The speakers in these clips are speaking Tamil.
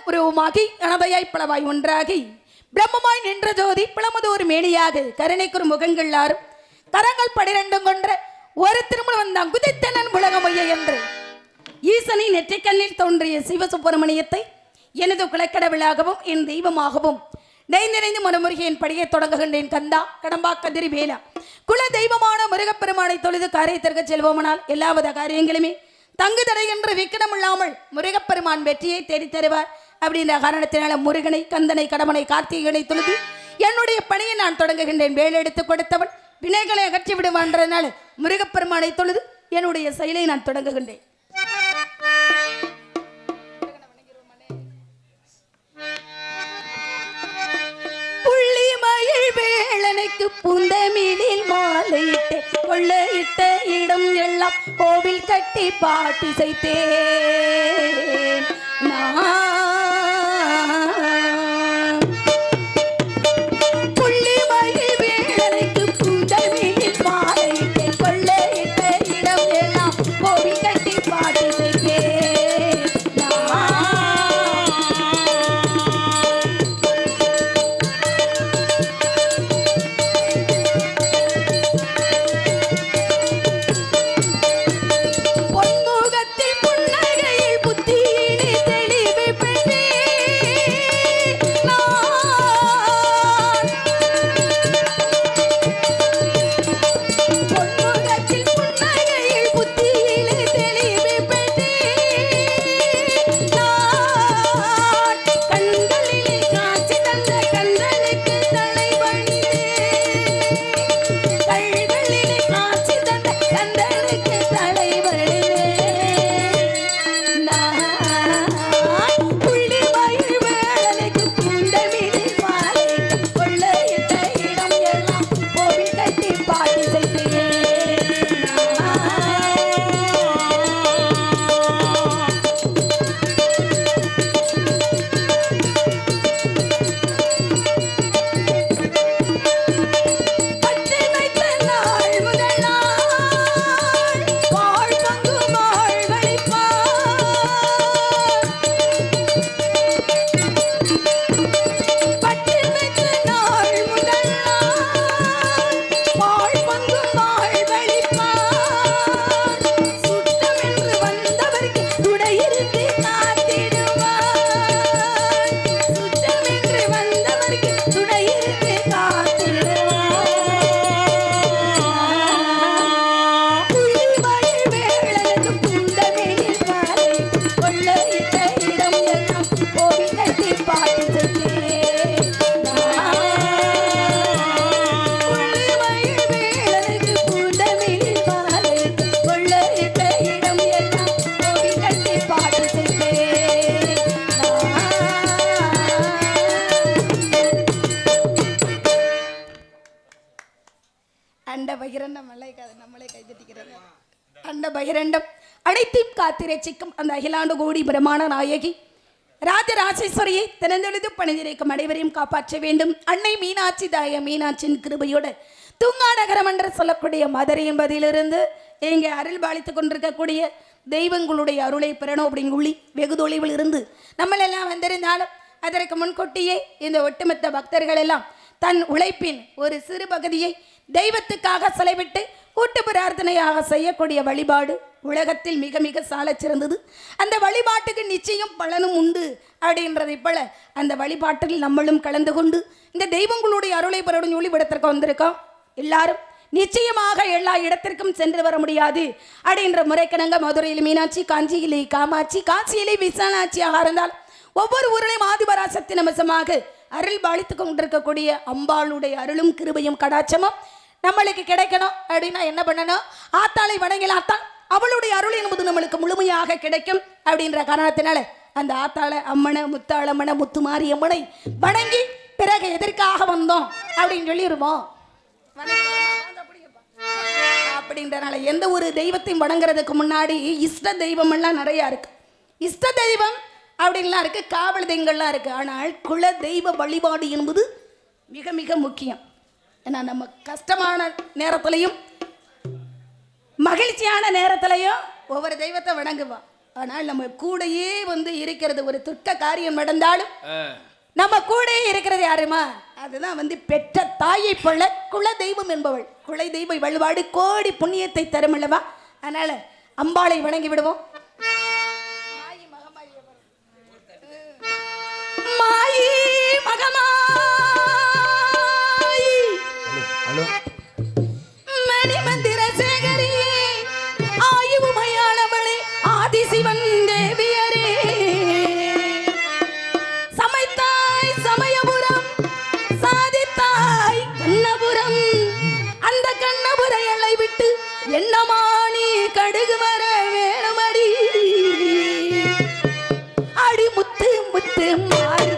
உருவமாகி அனதையாய் பலவாய் ஒன்றாகி பிரம்மமாய் நின்ற ஜோதி பிளமதோர் மேனியாக கருணைக்குறு முகங்கள் ஆறும் கரங்கள் 12 கொன்ற ஒரு திருமணம் வந்தான் குதித்தனன் உலகமைய என்று ஈசனின் நெற்றிக்கண்ணில் தோன்றிய சிவசுப்பிரமணியத்தை எனது குலக்கடவுளாகவும் என் தெய்வமாகவும் நெய்ந்திணைந்து மனமுருகின் படியை தொடங்குகின்றேன். கந்தா கடம்பா கதிரி வேலா குல தெய்வமான முருகப்பெருமானை தொழுது காரியத்திற்கு செல்வோமனால் எல்லாவித காரியங்களுமே தங்கு தடைகின்ற விக்கிடம் இல்லாமல் முருகப்பெருமான் வெற்றியை தேடித் தருவார். அப்படின்ற காரணத்தினால முருகனை கந்தனை கடமனை கார்த்திகனை தொழுது என்னுடைய பணியை நான் தொடங்குகின்றேன். வேலெடுத்து கொடுத்தவன் வினைகளை அகற்றி விடுவான்றதுனால முருகப்பெருமானை தொழுது என்னுடைய செயலை நான் தொடங்குகின்றேன். வேளனைக்கு புந்தமிழில் மாலையிட்டு கொள்ளையிட்ட இடம் எல்லாம் கோவில் கட்டி பாட்டி செய்தேன். புள்ளிமயில் வேளனைக்கு புந்தமிழில் மாலையிட்டு கொள்ளையிட்ட இடம் எல்லாம் கோவில் கட்டி பாட்டி செய்தேன். பொன்முகத்தில் புன்னகையில் புத்தியிலே தெளிவு அண்ட பகிரண்டம் நம்மளே கைதட்டிக்கிறது. அண்ட பகிரண்டம் அனைத்தையும் காத்திரட்சிக்கும் அந்த அகிலாண்டு கோடி பிரமாண நாயகி ராஜராஜேஸ்வரியை திறந்தெழுது பணிந்திருக்கும் அனைவரையும் காப்பாற்ற வேண்டும். அன்னை மீனாட்சி தாய மீனாட்சியின் கிருபையோடு துங்கா நகரம் என்று சொல்லக்கூடிய மதுரை என்பதிலிருந்து இங்கே அருள் பாலித்துக் கொண்டிருக்கக்கூடிய தெய்வங்களுடைய அருளை பெறணும் அப்படின்னு உள்ளி வெகு தொலைவில் இருந்து நம்மளெல்லாம் வந்திருந்தாலும் அதற்கு முன்கூட்டியே இந்த ஒட்டுமொத்த பக்தர்கள் எல்லாம் தன் உழைப்பின் ஒரு சிறு பகுதியை தெய்வத்துக்காக செலவிட்டு கூட்டு பிரார்த்தனையாக செய்யக்கூடிய வழிபாடு உலகத்தில் மிக மிக சாலச் சிறந்தது. அந்த வழிபாட்டுக்கு நிச்சயம் பலனும் உண்டு அப்படின்றதை போல அந்த வழிபாட்டில் நம்மளும் கலந்து கொண்டு இந்த தெய்வங்களுடைய அருளை பெறணும் ஒளிபடத்திற்கு வந்திருக்கோம். எல்லாரும் நிச்சயமாக எல்லா இடத்திற்கும் சென்று வர முடியாது அப்படின்ற முறைக்கணங்க மதுரையில் மீனாட்சி, காஞ்சியிலே காமாட்சி, காசியிலே விசாலாட்சியாக இருந்தால் ஒவ்வொரு ஊரிலையும் ஆதிபராசக்தி நமசமாக அருள் பாலித்துக் கொண்டிருக்கக்கூடிய அம்பாளுடைய அருளும் கிருபையும் கடாட்சமும் நம்மளுக்கு கிடைக்கணும் அப்படின்னா என்ன பண்ணணும்? ஆத்தாளை வணங்கிலாத்தான் அவளுடைய அருள் என்பது நம்மளுக்கு முழுமையாக கிடைக்கும் அப்படின்ற காரணத்தினால அந்த ஆத்தாளை அம்மனை முத்தாளம்மனை முத்துமாரி அம்மனை வணங்கி பிறகு எதற்காக வந்தோம் அப்படின்னு சொல்லிடுவோம். அப்படின்றனால எந்த ஒரு தெய்வத்தையும் வணங்குறதுக்கு முன்னாடி இஷ்ட தெய்வம் எல்லாம் நிறையா இருக்கு. இஷ்ட தெய்வம் அப்படின்லாம் இருக்கு, காவல் தெய்வங்கள்லாம் இருக்கு. ஆனால் குல தெய்வ வழிபாடு என்பது மிக மிக முக்கியம். ஏன்னா நம்ம கஷ்டமான நேரத்திலையும் மகிழ்ச்சியான நேரத்திலையும் ஒவ்வொரு தெய்வத்தை வணங்குவோம். ஆனால் நம்ம கூடையே இருக்கிறது ஒரு துர்க்க காரியம் நடந்தாலும் நம்ம கூடையே இருக்கிறது யாருமா? அதுதான் பெற்ற தாயை போல குல தெய்வம் என்பவள். குலை தெய்வ வழிபாடு கோடி புண்ணியத்தை தரும் அல்லவா? அதனால அம்பாளை வணங்கி விடுவோம். மாயி மகமாயி மணிமந்திர சேகரியே ஆயுமையானவளே ஆதிசிவன் தேவியரே சமைத்தாய் சமயபுரம் சாதித்தாய் கண்ணபுரம் அந்த கண்ணபுரையலை விட்டு என்னமானி கடுகு வர வேணுமடி அடி முத்து முத்து மாறி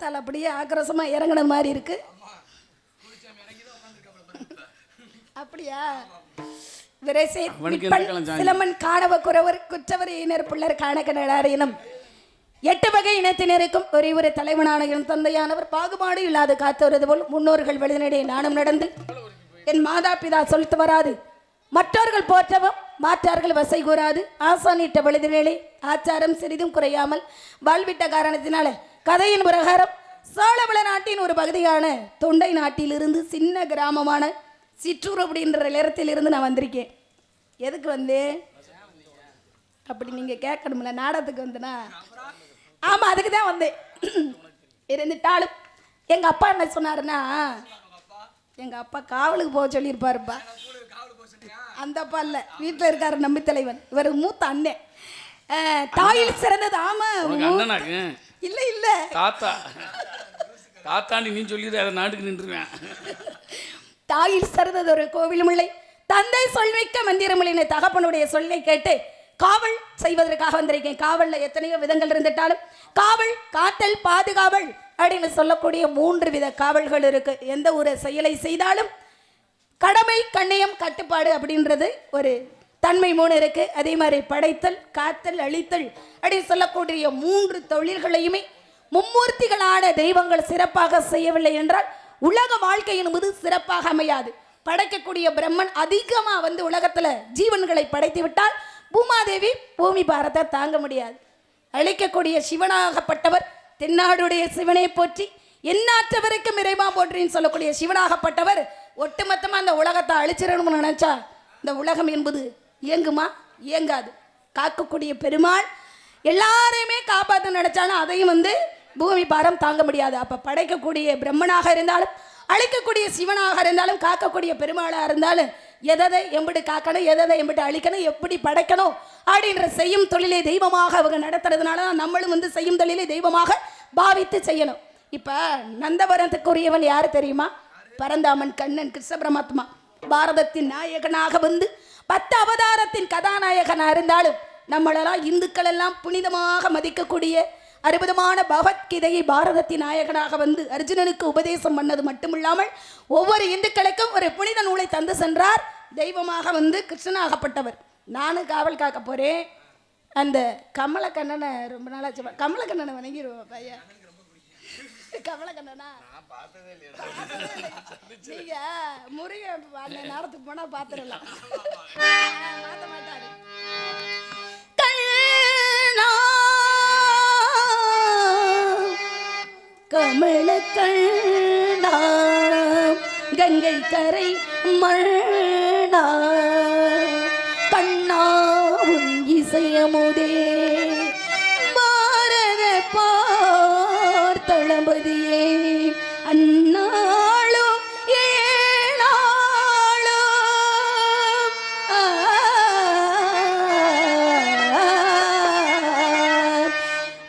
பார்த்தால் அப்படியே ஆக்ரோஷமா இறங்கின மாதிரி இருக்கு. அப்படியா? விரைசே சிலமன் காணவ குறவர் குற்றவர் இனர் பிள்ளர் காணக்கடலாரினம் 8 வகை இனத்தினருக்கும் ஒரே ஒரு தலைவனான என் தந்தையானவர் பாகுபாடு இல்லாது காத்தவரது போல் முன்னோர்கள் வழிநடையே நானும் நடந்து என் மாதா பிதா சொல்லிட்டு வராது மற்றவர்கள் போற்றவும் மாற்றார்கள் வசை கூறாது ஆசானிட்ட வழிதிலே ஆச்சாரம் சிறிதும் குறையாமல் வாழ்விட்ட காரணத்தினால கதையின் பிரகாரம் சோழவள நாட்டின் ஒரு பகுதியான தொண்டை நாட்டிலிருந்து சின்ன கிராமமான சிற்றூர் அப்படின்ற நேரத்திலிருந்து நான் வந்திருக்கேன். எதுக்கு வந்தேன் அப்படி நீங்கள் கேட்கணும்ல, நாடகத்துக்கு வந்தேனா? ஆமாம், அதுக்கு தான் வந்தேன். இருந்துட்டாலும் எங்கள் அப்பா என்ன சொன்னாருன்னா, எங்கள் அப்பா காவலுக்கு போக சொல்லியிருப்பாருப்பா. அந்த அப்பா இல்லை, வீட்டில் இருக்காரு நம்பி தலைவன், இவர் மூத்த அண்ணன். தாயில் சிறந்தது. ஆமாம், இல்லை இல்லை தாத்தா தாத்தாண்டி நீ சொல்லிடு, அதை நாட்டுக்கு நின்றுவேன். தாயில் சிறந்தது ஒரு கோவிலும் இல்லை, தந்தை சொல்மிக்க மந்திரமில்லை. தகப்பனுடைய சொல்லை கேட்டு காவல் செய்வதற்காக வந்திருக்கேன். காவல்ல எத்தனையோ விதங்கள் இருந்துட்டாலும் காவல், காத்தல், பாதுகாவல் அப்படின்னு சொல்லக்கூடிய 3 வித காவல்கள் இருக்கு. எந்த ஒரு செயலை செய்தாலும் கடமை, கண்ணியம், கட்டுப்பாடு அப்படின்றது ஒரு தன்மை 3 இருக்கு. அதே மாதிரி படைத்தல், காத்தல், அழித்தல் அப்படின்னு சொல்லக்கூடிய 3 தொழில்களையுமே மும்மூர்த்திகளான தெய்வங்கள் சிறப்பாக செய்யவில்லை என்றால் உலக வாழ்க்கை என்பது சிறப்பாக அமையாது. படைக்கக்கூடிய பிரம்மன் அதிகமா உலகத்துல ஜீவன்களை படைத்து விட்டால் பூமாதேவி பூமி பாரத்தை தாங்க முடியாது. அழிக்கக்கூடிய சிவனாகப்பட்டவர் தென்னாடுடைய சிவனை போற்றி எண்ணாற்றவருக்கும் இறைவா போற்றின்னு சொல்லக்கூடிய சிவனாகப்பட்டவர் ஒட்டுமொத்தமா அந்த உலகத்தை அழிச்சிடணும்னு நினைச்சா இந்த உலகம் என்பது இயங்குமா? இயங்காது. காக்கக்கூடிய பெருமாள் எல்லாரையுமே காப்பாற்ற நினைச்சாலும் அதையும் பூமி பாரம் தாங்க முடியாது. அப்ப படைக்கக்கூடிய பிரம்மனாக இருந்தாலும் அழிக்கக்கூடிய சிவனாக இருந்தாலும் காக்கக்கூடிய பெருமாளாக இருந்தாலும் எதை எம்பிட்டு காக்கணும், எதை எம்பிட்டு அழிக்கணும், எப்படி படைக்கணும் அப்படின்ற செய்யும் தொழிலை தெய்வமாக அவங்க நடத்துறதுனால தான் நம்மளும் செய்யும் தொழிலை தெய்வமாக பாவித்து செய்யணும். இப்போ நந்தவரத்துக்குரியவன் யார் தெரியுமா? பரந்தாமன் கண்ணன் கிருஷ்ண பரமாத்மா பாரதத்தின் நாயகனாக 10 அவதாரத்தின் கதாநாயகனாக இருந்தாலும் நம்மளெல்லாம் இந்துக்கள் எல்லாம் புனிதமாக மதிக்கக்கூடிய அற்புதமான பகவத்கீதையை பாரதத்தின் நாயகனாக அர்ஜுனனுக்கு உபதேசம் பண்ணது மட்டுமில்லாமல் ஒவ்வொரு இந்துக்களுக்கும் ஒரு புனித நூலை தந்து சென்றார். தெய்வமாக கிருஷ்ணனாகப்பட்டவர். நானும் காவல் காக்க போறேன். அந்த கமலக்கண்ணனை ரொம்ப நாளாச்சு, கமலக்கண்ணனை வணங்கிடுவோம் பையா. கமலக்கண்ணனா நீங்க முருகன் அந்த நேரத்துக்கு போனா பாத்துடலாம். மாத்த மாட்டாரு. கமலக்கண்ணா கங்கை கரை மண்ணா கண்ணா உன் இசையமுதே பாரத பார்த்தளபதியே அந்நாளும் ஏனாளும்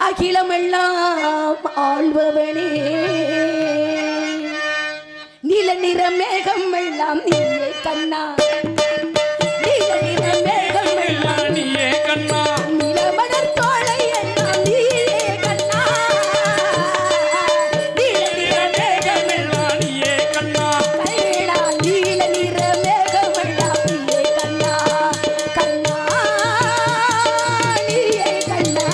அகிலமெல்லாம் ஆள்பவனே நீல நிற மேகம் எல்லாம் நீயே கண்ணா, நீல நிற மேகம் எல்லாம் நீயே கண்ணா, நிலமலர் தோளை எல்லாம் நீயே கண்ணா, நீல நிற மேகம் எல்லாம் நீயே கண்ணா, கைலா நீல நிற மேகம் எல்லாம் நீயே கண்ணா, கண்ணா நீயே கண்ணா.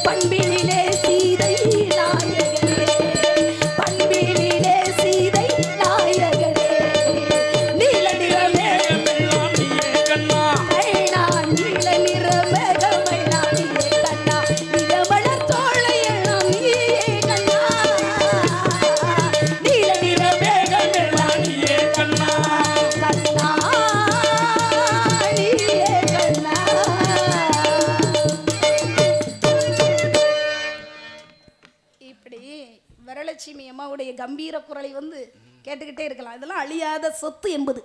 பண்பினிலே சீதை நாயகனே பண்பினிலே சீதை நாயகனே நீல நிறமே கண்ணா நீல நிறமே கண்ணா நிலவளர் தோளையெல்லாம் நீயே கண்ணா நீல நிறமே கண்ணா கண்ணா நீயே கண்ணா. இப்படி வரலட்சுமி அம்மாவுடைய கம்பீர குரலை வந்து கேட்டுக்கிட்டே இருக்கலாம். இதெல்லாம் அழியாத சொத்து என்பது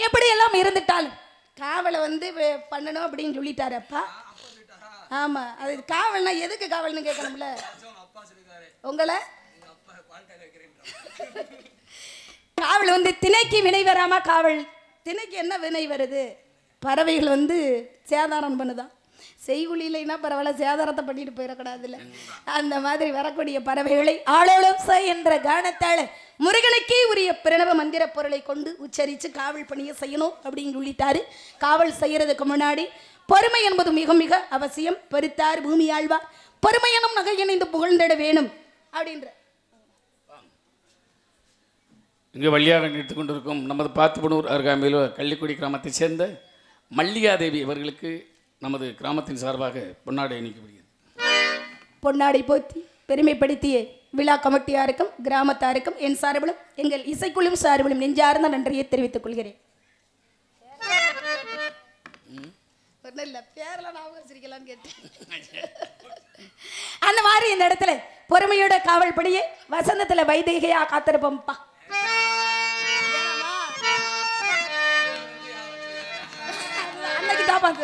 எப்படி எல்லாம் இருந்துட்டாலும் காவலை வந்து பண்ணணும் அப்படின்னு சொல்லிட்டாரு அப்பா. ஆமா, அது காவல்னா எதுக்கு காவல்னு கேட்கணும்ல உங்களை. காவல் வந்து திணைக்கு வினை வராம காவல். திணைக்கு என்ன வினை வருது? பறவைகள் வந்து சேதாரம் பண்ணுதான். செய்குலிலைன்னா பரவாயில்ல, சேதாரத்தை பண்ணிட்டு போயிடக்கூடாதுல்ல. அந்த மாதிரி வரக்கூடிய பறவைகளை ஆளோளம் என்ற கானத்தால முருகனுக்கே உரிய பிரணவ மந்திர பொருளை கொண்டு உச்சரித்து காவல் பணியை செய்யணும் அப்படின்னு சொல்லிட்டாரு. காவல் செய்யறதுக்கு முன்னாடி பொறுமை என்பது மிக மிக அவசியம். பெருத்தார் பூமி ஆழ்வார் பொறுமையனும் நகை இணைந்து புகழ்ந்திட வேணும் அப்படின்ற. இங்கே வழியாக நிறுத்திக் கொண்டிருக்கும் நமது பாத்துப்பனூர் அருகாமையில் கள்ளிக்குடி கிராமத்தைச் சேர்ந்த மல்லிகாதேவி அவர்களுக்கு நமது கிராமத்தின் சார்பாக பொன்னாடை அணிக்கப்படுகிறது. பொன்னாடை போத்தி பெருமைப்படுத்திய விழா கமிட்டியாருக்கும் கிராமத்தாருக்கும் என் சார்பிலும் எங்கள் இசைக்குழுவும் சார்பிலும் நெஞ்சார்ந்த நன்றியை தெரிவித்துக் கொள்கிறேன். அந்த மாதிரி இந்த இடத்துல பொறுமையோட காவல் படியே வசந்தத்துல வைதேகையா காத்திருப்போம்ப்பா.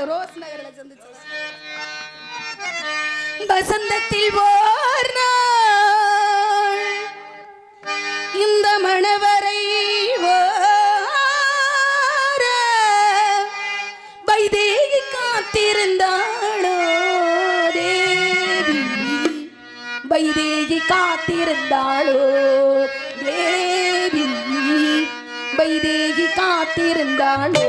ரோஸ் நகர்ல சந்திச்சு வசந்தத்தில் ஓர் நாள் இந்த மணவரை வைதேகி காத்திருந்தாளோ தேவி வைதேகி காத்திருந்தாளோ தேவி வைதேகி காத்திருந்தாளோ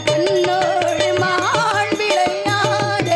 கண்ணோடு மான் விளையாட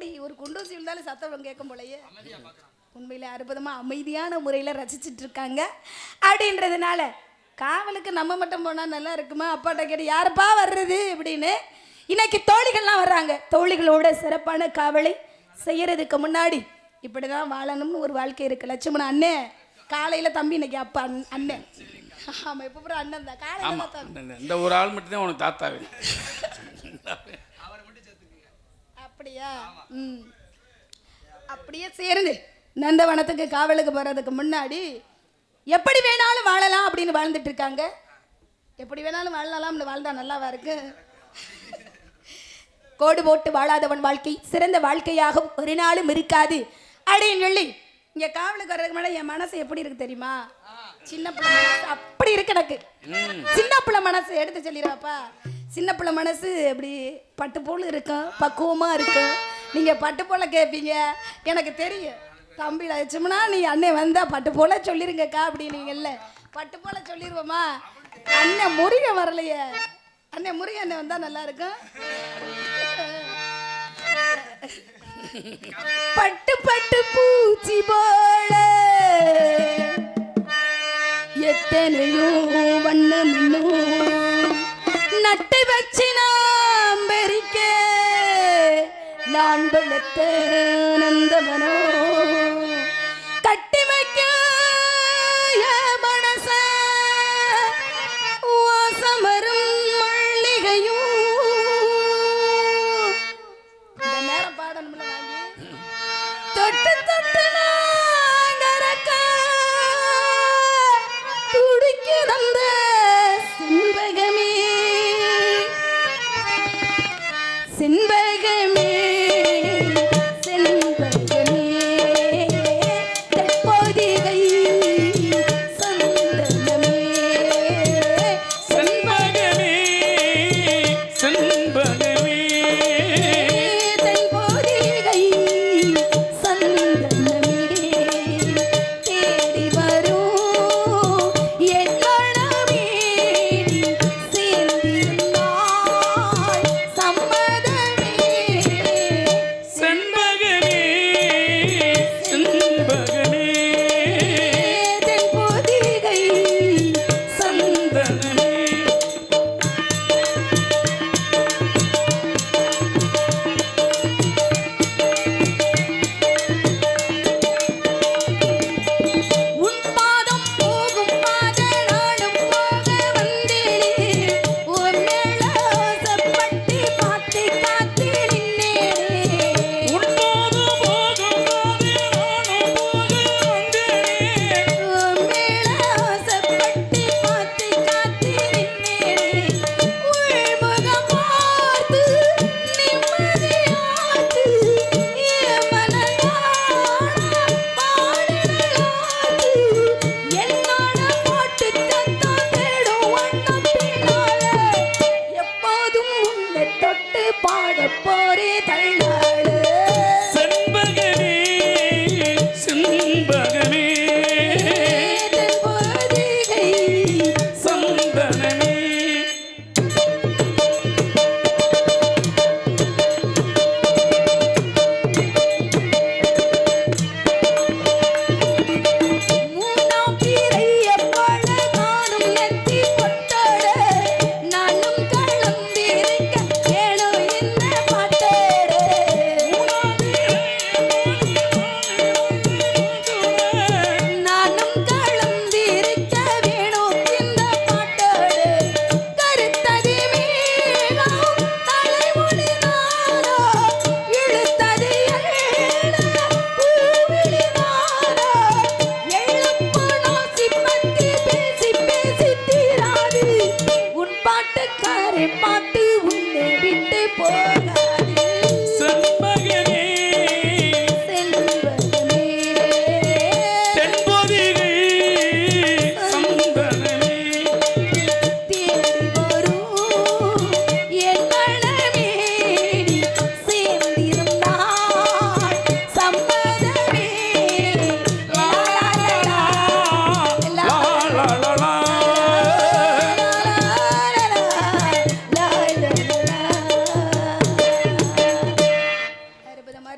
எப்படி ஒரு குண்டூசி விழுந்தாலும் சத்தம் கேட்கும் போலயே உண்மையில அற்புதமாக அமைதியான முறையில் ரசிச்சுட்டு இருக்காங்க. அப்படின்றதுனால காவலுக்கு நம்ம மட்டும் போனால் நல்லா இருக்குமா? அப்பாட்ட கேட்டு யாருப்பா வர்றது அப்படின்னு இன்னைக்கு தோழிகள்லாம் வர்றாங்க. தோழிகளோட சிறப்பான காவலை செய்யறதுக்கு முன்னாடி இப்படி தான் வாழணும்னு ஒரு வாழ்க்கை இருக்கு. லட்சுமணன் அண்ணே காலையில் தம்பி இன்னைக்கு அப்பா அண்ணன். ஆமாம், இப்போ அப்புறம் அண்ணன் தான் காலையில். இந்த ஒரு ஆள் மட்டும்தான் உனக்கு தாத்தாவே. அப்படியா? அப்படியே சேர்ந்து நந்தவனத்துக்கு காவலுக்கு போகிறதுக்கு முன்னாடி எப்படி வேணாலும் வாழலாம் அப்படின்னு வாழ்ந்துட்டு இருக்காங்க. எப்படி வேணாலும் வாழலாம்னு வாழ்ந்தா நல்லாவா இருக்கு? கோடு போட்டு வாழாதவன் வாழ்க்கை சிறந்த வாழ்க்கையாக ஒரு நாளும் இருக்காது அப்படின்னு சொல்லி இங்கே காவலுக்கு வர்றதுக்கு முன்னாடி என் மனசு எப்படி இருக்கு தெரியுமா? சின்ன பிள்ளை மனசு அப்படி இருக்கு எனக்கு. சின்ன பிள்ளை மனசு எடுத்து சொல்லிடுவாப்பா. சின்ன பிள்ளை மனசு அப்படி பட்டு போல இருக்கும், பக்குவமாக இருக்கும். நீங்கள் பட்டு போல கேட்பீங்க, எனக்கு தெரியும். தம்பி லட்சுமணா நீ அண்ணன் வந்தா பட்டு போல சொல்லிருங்கக்கா அப்படின்னீங்கல்ல, பட்டு போல சொல்லிடுவோமா? அண்ணன் முருகன் வரலையே, அண்ணன் முருகன் அண்ணன் வந்தா நல்லா இருக்கும். பட்டு பட்டு பூச்சி போல எத்தனையோ வண்ணம் நட்டு வச்சு நாம் பெரிக்க நான் வளர்த்த நந்தவனோ கட்டி வைக்க மனச வாசமரும் மல்லிகையும். இந்த நேரம் பாடணும்ல வாங்கி தொட்டு தொட்டு நாங்கரக்க துடிக்க வந்த செண்பகமே செண்பகமே செண்பகமே தெப்போதிகை சந்தனமே செண்பகமே செண்பகமே தெப்போதிகை சந்தனமே.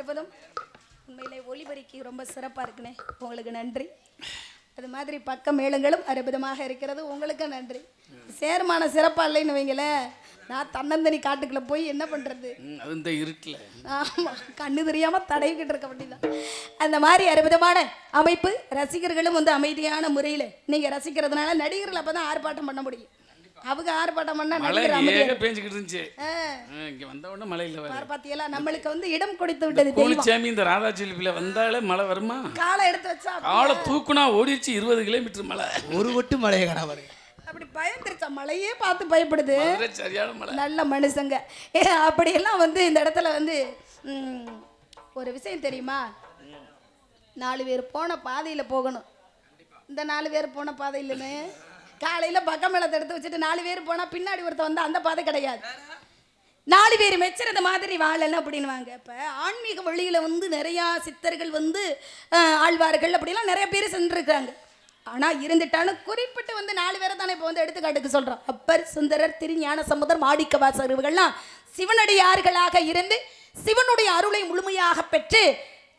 அற்புதம். உண்மையிலே ஒளிபரிக்கு ரொம்ப சிறப்பாக இருக்குண்ணே, உங்களுக்கு நன்றி. அது மாதிரி பக்க மேளங்களும் அற்புதமாக இருக்கிறது, உங்களுக்கு நன்றி. சேர்மான சிறப்பாக இல்லைன்னு வைங்களேன், நான் தன்னந்தனி காட்டுக்குள்ளே போய் என்ன பண்ணுறது? அது இந்த இருட்டில் ஆமாம், கண்ணு தெரியாமல் தடவிக்கிட்டு இருக்க வேண்டியதான். அந்த மாதிரி அற்புதமான அமைப்பு. ரசிகர்களும் வந்து அமைதியான முறையில் நீங்கள் ரசிக்கிறதுனால நடிகர்கள் அப்போ தான் ஆர்ப்பாட்டம் பண்ண முடியும். அவங்க ஆர்ப்பாட்டம் பண்ணா மழை நடிகர் பேஞ்சுக்கிட்டு இருந்துச்சு. இங்க வந்த உடனே மழை இல்ல. பாத்தியலா, நம்மளுக்கு வந்து இடம் கொடுத்து விட்டது தெய்வம். கூலிச்சாமி இந்த ராதா சிலிப்பில வந்தாலே மழை வருமா? காலை எடுத்து வச்சா காலை தூக்குனா ஓடிச்சு 20 கிலோமீட்டர் மழை. ஒரு வட்டு மழையை கணவர் அப்படி பயந்துருச்சா, மழையே பார்த்து பயப்படுது. சரியான மழை. நல்ல மனுஷங்க அப்படியெல்லாம் வந்து இந்த இடத்துல வந்து ஒரு விஷயம் தெரியுமா, 4 பேர் போன பாதையில் போகணும். இந்த 4 பேர் போன பாதையிலுன்னு காலையில் பக்கம் மேளத்தை எடுத்து வச்சுட்டு 4 பேர் போனால் பின்னாடி ஒருத்தர் வந்து அந்த பாதை கிடையாது. 4 பேர் மெச்சுறது மாதிரி வாழல அப்படின்வாங்க. இப்போ ஆன்மீக வழியில் வந்து நிறையா சித்தர்கள் வந்து ஆழ்வார்கள் அப்படிலாம் நிறைய பேர் சென்றிருக்காங்க. ஆனால் இருந்துட்டாலும் குறிப்பிட்டு வந்து 4 பேரை தானே இப்போ வந்து எடுத்துக்காட்டுக்கு சொல்கிறோம். அப்பர், சுந்தரர், திருஞான சம்பந்தர், மாணிக்கவாசகர் இவர்கள்லாம் சிவனடியார்களாக இருந்து சிவனுடைய அருளை முழுமையாக பெற்று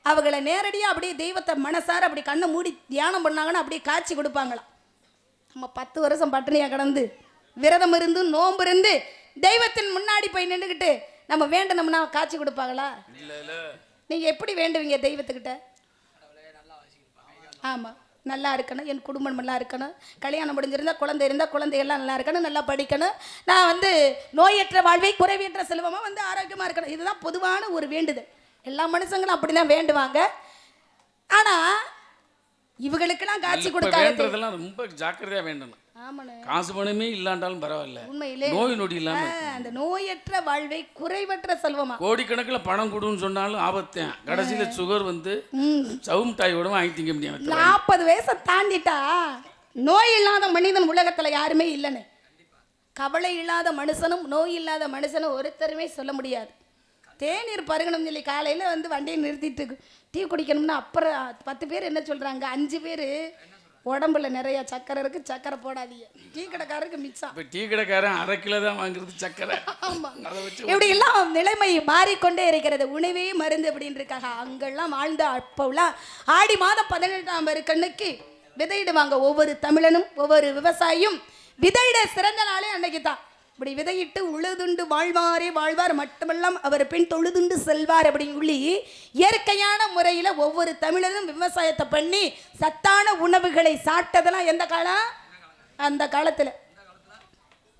அவங்களை நேரடியாக அப்படியே தெய்வத்தை மனசார அப்படி கண்ணை மூடி தியானம் பண்ணாங்கன்னா அப்படியே காட்சி கொடுப்பாங்களாம். நம்ம 10 வருஷம் பட்டினியாக கடந்து விரதம் இருந்து நோம்பு இருந்து தெய்வத்தின் முன்னாடி போய் நின்றுக்கிட்டு நம்ம வேண்டணும்னா காட்சி கொடுப்பாங்களா? நீங்கள் எப்படி வேண்டுவீங்க தெய்வத்துக்கிட்ட? ஆமாம், நல்லா இருக்கணும், என் குடும்பம் நல்லா இருக்கணும், கல்யாணம் முடிஞ்சிருந்தால் குழந்தை இருந்தால் குழந்தையெல்லாம் நல்லா இருக்கணும், நல்லா படிக்கணும், நான் வந்து நோயற்ற வாழ்வை குறைவற்ற செல்வமாக வந்து ஆரோக்கியமாக இருக்கணும். இதுதான் பொதுவான ஒரு வேண்டுதல். எல்லா மனுஷங்களும் அப்படி தான் வேண்டுவாங்க. ஆனால் இவங்களுக்கெல்லாம் காட்சி கொடுக்காததெல்லாம் ரொம்ப ஜாக்கிரதையா வேண்டணும். ஆமாண்ணே, காசு பணமே இல்லாண்டாலும் பரவாயில்ல, உண்மையிலே நோய் நொடி இல்லாம அந்த நோயற்ற வாழ்வை குறைவற்ற செல்வமா. கோடிக்கணக்கில் பணம் கொடுன்னு சொன்னாலும் ஆபத்தேன். கடைசியில் சுகர் வந்து சவுமிட்டாயோட வாங்கி திங்க முடியாது. 40 வயசை தாண்டிட்டா நோய் இல்லாத மனிதன் உலகத்துல யாருமே இல்லைன்னு. கவலை இல்லாத மனுஷனும் நோய் இல்லாத மனுஷனும் ஒருத்தருமே சொல்ல முடியாது. தேநீர் பருகணும்னு சொல்லி காலையில் வந்து வண்டியை நிறுத்திட்டு டீ குடிக்கணும்னா அப்புறம் 10 பேர் என்ன சொல்கிறாங்க, 5 பேர் உடம்புல நிறைய சக்கரை இருக்கு, சக்கரை போடாதீங்க, டீ கடைக்காரருக்கு மிச்சம். இப்போ டீ கடைக்காரன் 1/2 கிலோ தான் வாங்குறது சக்கரை. ஆமாம், இப்படி எல்லாம் நிலைமை மாறிக்கொண்டே இருக்கிறது. உணவே மருந்து அப்படின்னு இருக்காங்க. அங்கெல்லாம் வாழ்ந்த அப்போலாம் ஆடி மாதம் 18ஆம் கண்ணுக்கு விதையிடுவாங்க. ஒவ்வொரு தமிழனும் ஒவ்வொரு விவசாயியும் விதையிட சிறந்த நாளே அன்னைக்கு தான். இப்படி விதையிட்டு உழுதுண்டு வாழ்வாரே வாழ்வார், மட்டுமெல்லாம் அவர் பெண் தொழுதுண்டு செல்வார் அப்படின்னு சொல்லி இயற்கையான முறையில் ஒவ்வொரு தமிழரும் விவசாயத்தை பண்ணி சத்தான உணவுகளை சாப்பிட்டதெல்லாம் எந்த காலம்? அந்த காலத்தில்.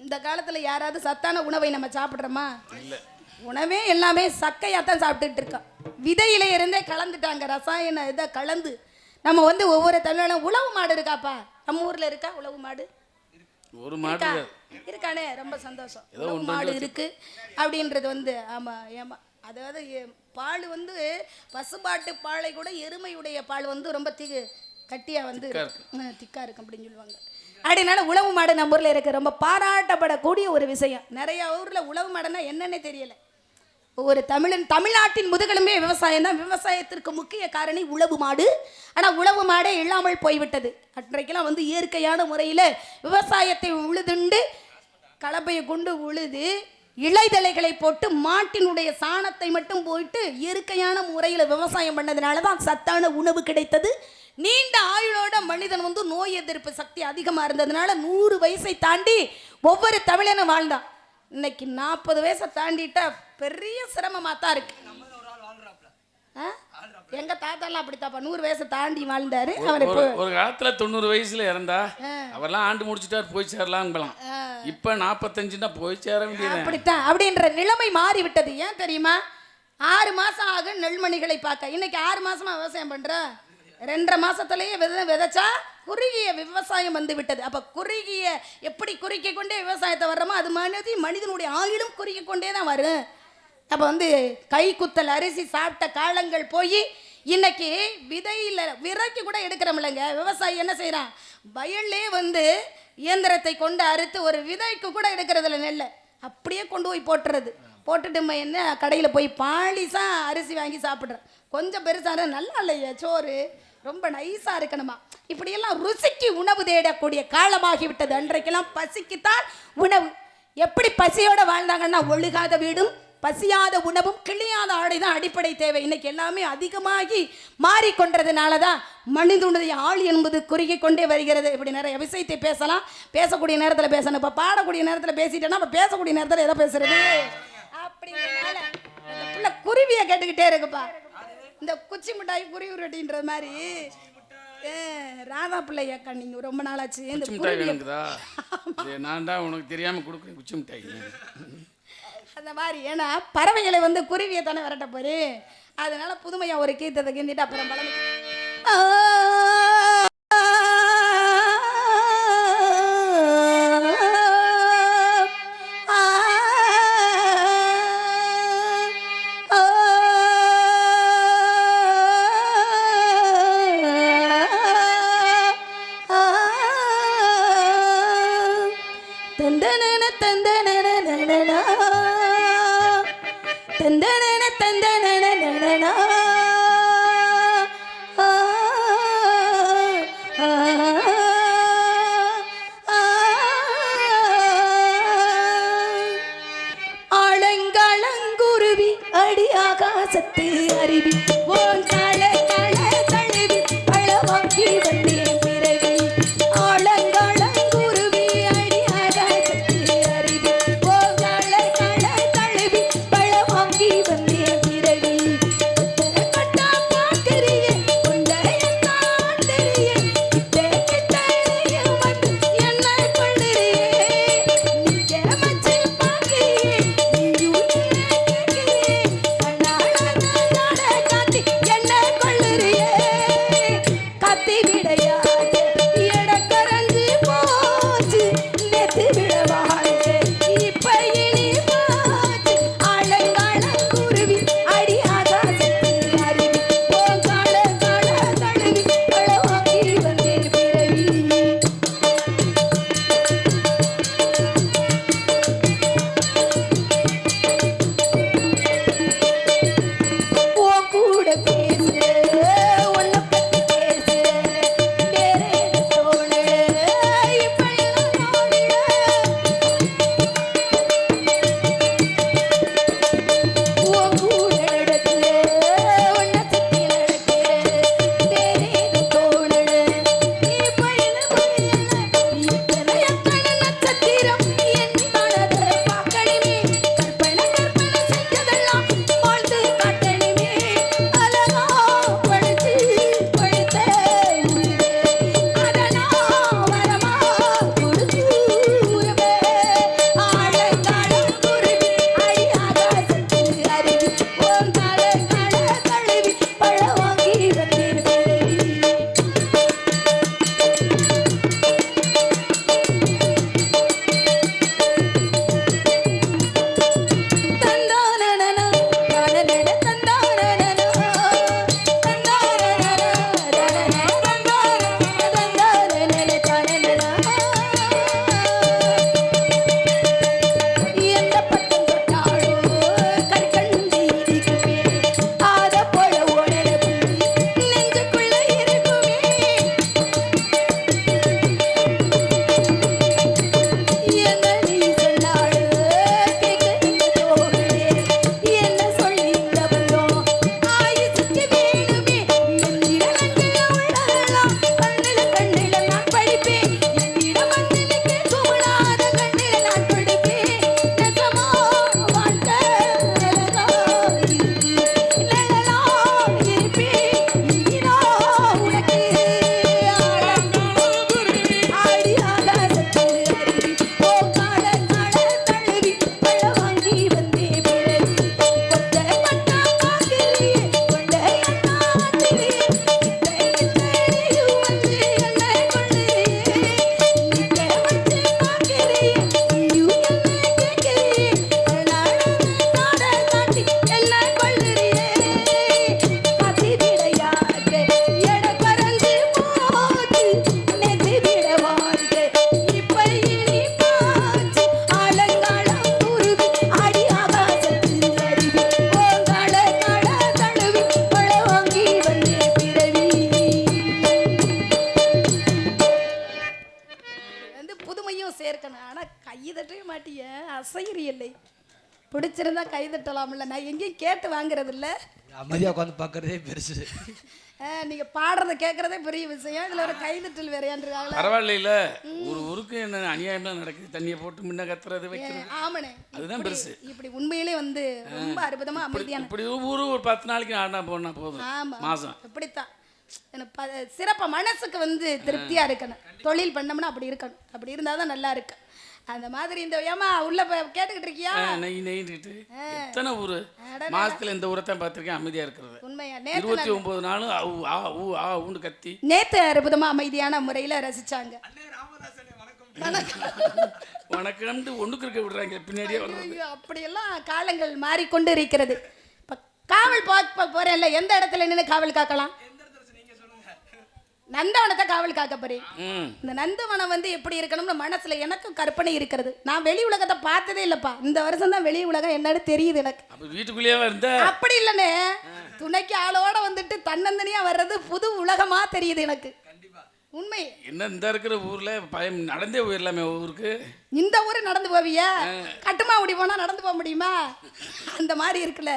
இந்த காலத்தில் யாராவது சத்தான உணவை நம்ம சாப்பிட்றோமா? உணவே எல்லாமே சக்கையாக தான் சாப்பிட்டுட்டு இருக்கோம். விதையில இருந்தே கலந்துட்டாங்க, ரசாயன இதை கலந்து. நம்ம வந்து ஒவ்வொரு தமிழனும் உழவு மாடு இருக்காப்பா, நம்ம ஊரில் இருக்கா உழவு மாடு? ஒரு மாடு இருக்கானே, ரொம்ப சந்தோஷம். உழவு மாடு இருக்கு அப்படின்றது வந்து ஆமாம். ஏமா, அதாவது பால் வந்து பசுபாட்டு பாலை கூட எருமையுடைய பால் வந்து ரொம்ப கட்டியாக வந்து திக்கா இருக்கும் அப்படின்னு சொல்லுவாங்க. அப்படின்னால உழவு மாடு நம்ம ஊரில் இருக்க ரொம்ப பாராட்டப்படக்கூடிய ஒரு விஷயம். நிறைய ஊரில் உழவு மாடுன்னா என்னன்னே தெரியல. ஒவ்வொரு தமிழ்நாட்டின் முதுகெலும்பே விவசாயம் தான். விவசாயத்திற்கு முக்கிய காரணி உழவு மாடு. ஆனால் உழவு மாடே இல்லாமல் போய்விட்டது. அன்றைக்கெல்லாம் வந்து இயற்கையான முறையில் விவசாயத்தை உழுதுண்டு கலப்பையை கொண்டு உழுது இலைதலைகளை போட்டு மாட்டினுடைய சாணத்தை மட்டும் போயிட்டு இயற்கையான முறையில் விவசாயம் பண்ணதுனால தான் சத்தான உணவு கிடைத்தது. நீண்ட ஆயுளோட மனிதன் வந்து நோய் எதிர்ப்பு சக்தி அதிகமாக இருந்ததுனால 100 வயசை தாண்டி ஒவ்வொரு தமிழனும் வாழ்ந்தான். இன்னைக்கு 40 வயசை தாண்டிட்டா பெரிய சிரமமாக தான் இருக்கு. எங்க தாத்தாலாம் அப்படித்தாப்பா 100 வயசை தாண்டி வாழ்ந்தாரு. அவர் ஒரு காலத்துல 90 வயசுல இறந்தா அவர்லாம் ஆண்டு முடிச்சுட்டார், போய் சேரலாம். இப்ப 45ன்னா போய் சேர வேண்டியது அப்படித்தான். அப்படின்ற நிலைமை மாறி விட்டது. ஏன் தெரியுமா? 6 மாசம் ஆகும் நெல்மணிகளை பார்க்க. இன்னைக்கு 6 மாசமா விவசாயம் பண்ற, 2.5 மாசத்துலயே விதைச்சா குறுகிய விவசாயம் வந்து விட்டது. அப்ப குறுகிய எப்படி குறுக்கி கொண்டே விவசாயத்தை வர்றோமோ அது மாதிரி மனிதனுடைய ஆயுளும் குறுக்கி கொண்டே தான் வரும். அப்போ வந்து கை குத்தல் அரிசி சாப்பிட்ட காலங்கள் போய் இன்னைக்கு விதையில் விதைக்கு கூட எடுக்கிறோம்லங்க. விவசாயி என்ன செய்கிறான்? வயல்லே வந்து இயந்திரத்தை கொண்டு அறுத்து ஒரு விதைக்கு கூட எடுக்கிறதுல நெல்லை அப்படியே கொண்டு போய் போட்டுறது. போட்டுட்டு என்ன கடையில் போய் பாலிசாக அரிசி வாங்கி சாப்பிட்றேன். கொஞ்சம் பெருசாக நல்லா இல்லையா சோறு, ரொம்ப நைஸாக இருக்கணுமா. இப்படியெல்லாம் ருசிக்கு உணவு தேடக்கூடிய காலமாகிவிட்டது. அன்றைக்கெல்லாம் பசிக்குத்தான் உணவு. எப்படி பசியோடு வாழ்ந்தாங்கன்னா ஒழுகாத வீடும் பசியாத உணவும் கிளியாத ஆடை தான் அடிப்படை தேவை. இன்னைக்கு எல்லாமே அதிகமாகி மாறிக்கொண்டதுனால தான் மனிதனுடைய ஆள் என்பது குறுகி கொண்டே வருகிறது. இப்படி நிறைய விஷயத்தை பேசலாம், பேசக்கூடிய நேரத்தில் பேசணும். இப்போ பாடக்கூடிய நேரத்தில் பேசிட்டேன்னா இப்போ பேசக்கூடிய நேரத்தில் எதை பேசுறது அப்படிங்கிறதுனால இந்த பிள்ளை குருவியை கேட்டுக்கிட்டே இருக்குப்பா. இந்த குச்சி மிட்டாய் குருவி ரொட்டின்ற மாதிரி ராதா பிள்ளை ஏக்கா நீங்க ரொம்ப நாளாச்சு. இந்த மிட்டாய் வேணுங்குதா? நான் தான் உனக்கு தெரியாம கொடுக்குறேன் குச்சி மிட்டாய் அந்த மாதிரி. ஏன்னா பறவைகளை வந்து குருவியை தானே விரட்ட போரு, அதனால புதுமையா ஒரு கீர்த்தத்தை கிந்திட்டு அப்புறம் பழமை ஆழங்காலங்குருவி அடி ஆகாசத்து அருவி ஓன் கால கால தழுவி பழமாக்கி வந்தேன் பிறவி. ஆழங்காலங்குருவி அடி ஆகாசத்து அருவி ஓன் கால கால தழுவி பழமாக்கி வந்தேன் பிறவி. கட்டா பாக்கறியே கொண்டையத்தான் தெரியே கிட்ட கிட்டே வந்து என்ன கொள்ளுறியே நிக்க மச்சி பாக்கியே நீயும் பிடிச்சிருந்தா கை தட்டலாம்ல, நான் எங்கேயும் கேட்டு வாங்குறது இல்ல. அமைதியா உட்காந்து பாக்குறதே பெருசு. நீங்க பாடுறத கேட்கறதே பெரிய விஷயம், இதுல ஒரு கைதட்டல் வேறையான்றாங்களா? பரவாயில்ல, ஒரு ஊருக்கு என்ன அநியாயம் நடக்குது, தண்ணியை போட்டு முன்ன கத்துறது வைக்கிறது. ஆமனே, அதுதான் பெருசு. இப்படி உண்மையிலே வந்து ரொம்ப அற்புதமா அமைதியான இப்படி ஊரு ஒரு 10 நாளைக்கு ஆனா போனா போதும். ஆமா மாசம் இப்படித்தான் சிறப்பா மனசுக்கு வந்து திருப்தியா இருக்கணும். தொழில் பண்ணோம்னா அப்படி இருக்கணும், அப்படி இருந்தாதான் நல்லா இருக்கு. அந்த மாதிரி இந்த ஏமா உள்ள கேட்டுக்கிட்டு இருக்கியா? நெய் நெய்ட்டு எத்தனை ஊரு மாசத்துல இந்த ஊரைத்தான் பார்த்திருக்கேன் அமைதியா இருக்கிறது. உண்மையா 29 நாளும் ஊண்டு கத்தி நேத்து அற்புதமா அமைதியான முறையில ரசிச்சாங்க. வணக்கம்னு ஒண்ணுக்கு இருக்க விடுறாங்க பின்னாடியே வர்றது. அப்படியெல்லாம் காலங்கள் மாறிக்கொண்டு இருக்கிறது. இப்ப காவல் பார்க்க போறேன்ல, எந்த இடத்துல நின்று காவல் காக்கலாம்? நந்தவனத்தை காவல் காக்க போறேன். இந்த நந்தவனம் வந்து எப்படி இருக்கணும்னு மனசுல எனக்கும் கற்பனை இருக்கிறது. நான் வெளி உலகத்தை பார்த்ததே இல்லப்பா, இந்த வருஷம் தான் வெளி உலகம் என்னன்னு தெரியுது எனக்கு. அப்ப வீட்டுக்குள்ளேயே இருந்த அப்படி இல்லனே, துணைக்கு ஆளோட வந்துட்டு தன்னந்தனியா வர்றது புது உலகமா தெரியுது எனக்கு. உண்மை என்ன இந்த இருக்கிற ஊர்ல பயம் நடந்தே போயிடலாமே ஊருக்கு. இந்த ஊரு நடந்து போவியா? கட்டுமா ஓடி போனா நடந்து போக முடியுமா? அந்த மாதிரி இருக்குல்ல.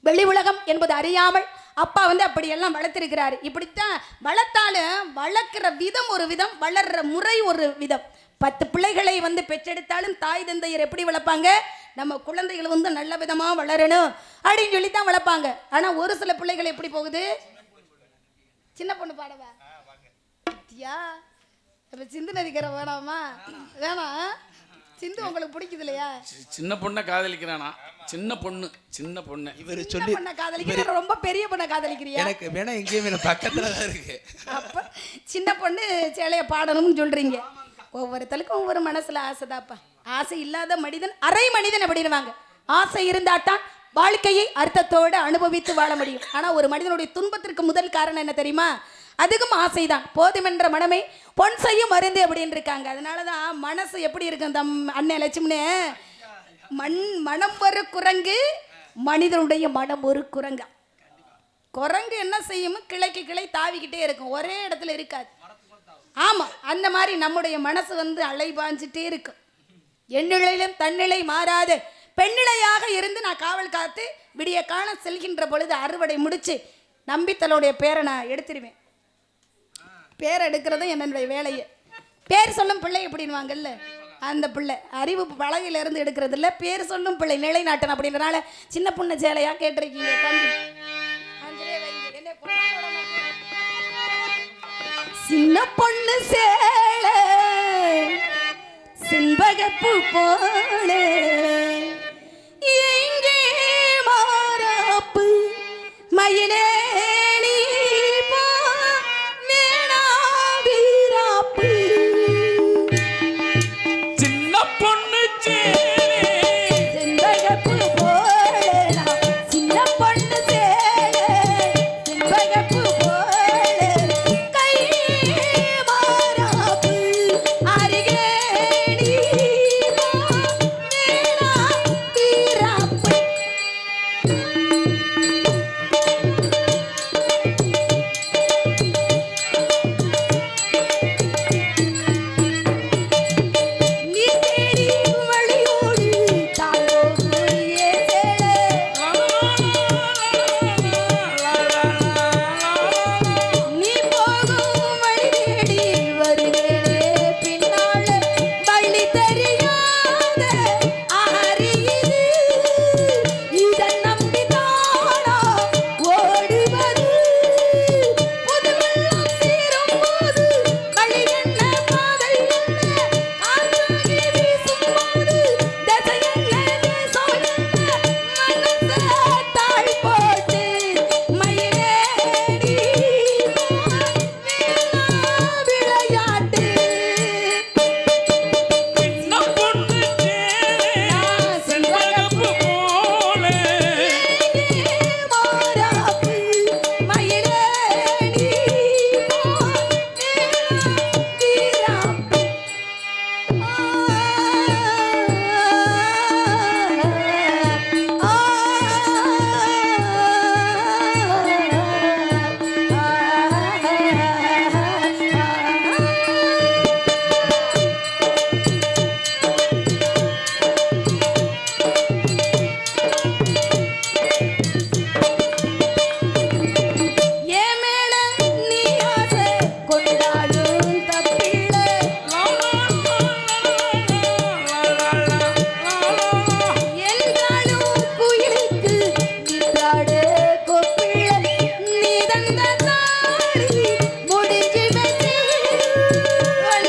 வெளி உலகம் என்பது அறியாமல் அப்பா வந்து அப்படியெல்லாம் வளர்த்திருக்கிறாரு. இப்படித்தான் வளர்த்தாலும் வளர்க்கிற விதம் ஒரு விதம், வளர்ற முறை ஒரு விதம். 10 பிள்ளைகளை வந்து பெற்றெடுத்தாலும் தாய் தந்தையர் எப்படி வளர்ப்பாங்க? நம்ம குழந்தைகள் வந்து நல்ல விதமா வளரணும் அப்படின்னு சொல்லித்தான் வளர்ப்பாங்க. ஆனா ஒரு சில பிள்ளைகள் எப்படி போகுது? சின்ன பொண்ணு பாடவா யா? இப்ப சிந்து நதிக்கிற வேணாமா? வேணாம், சிந்து உங்களுக்கு பிடிக்குது இல்லையா? சின்ன பொண்ணை காதலிக்கிறானா? சின்ன பொண்ணு இவர் சொல்லி பொண்ணை காதலிக்கிற, ரொம்ப பெரிய பொண்ணை காதலிக்கிறியா? எனக்கு வேணா எங்கேயுமே பக்கத்துல தான் இருக்கு. அப்ப சின்ன பொண்ணு சேலைய பாடணும்னு சொல்றீங்க. ஒவ்வொருத்தருக்கும் ஒவ்வொரு மனசுல ஆசைதாப்பா. ஆசை இல்லாத மனிதன் அரை மனிதன் அப்படின்னுவாங்க. ஆசை இருந்தால்தான் வாழ்க்கையை அர்த்தத்தோடு அனுபவித்து வாழ முடியும். ஆனா ஒரு மனிதனுடைய துன்பத்திற்கு முதல் காரணம் என்ன தெரியுமா? அதுக்கும் ஆசைதான். போதுமென்ற மனமே பொன் செய்யும் மருந்து அப்படின்னு இருக்காங்க. அதனாலதான் மனசு எப்படி இருக்கு? அந்த அண்ணன் லட்சுமணே, மனம் ஒரு குரங்கு, மனிதனுடைய மனம் ஒரு குரங்கா. குரங்கு என்ன செய்யும்? கிளைக்கு கிளை தாவிக்கிட்டே இருக்கும், ஒரே இடத்துல இருக்காது. ஆமா, அந்த மாதிரி நம்முடைய மனசு வந்து அலைபாஞ்சிட்டே இருக்கும். எந்நிலையிலும் தன்னிலை மாறாது பெண்ணிலையாக இருந்து நான் காவல் காத்து விடிய காண செல்கின்ற பொழுது அறுவடை முடிச்சு நம்பித்தலுடைய பேரை நான் எடுத்துருவேன். பேர் எடுக்கிறதும் என்னுடைய வேலையை. பேர் சொல்லும் பிள்ளை எப்படின்வாங்கல்ல, அந்த பிள்ளை அறிவு பலகையிலிருந்து எடுக்கிறது இல்லை, பேர் சொல்லும் பிள்ளை நிலைநாட்டன். அப்படின்றனால சின்ன பொண்ணு சேலையா கேட்டிருக்கீங்க தம்பி. சின்ன பொண்ணு சேலை சின்பகப்பு போல எங்கே மாறாப்பு மயிலே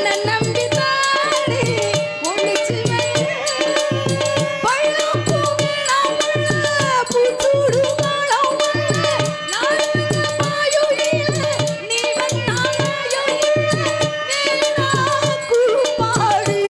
நன்னா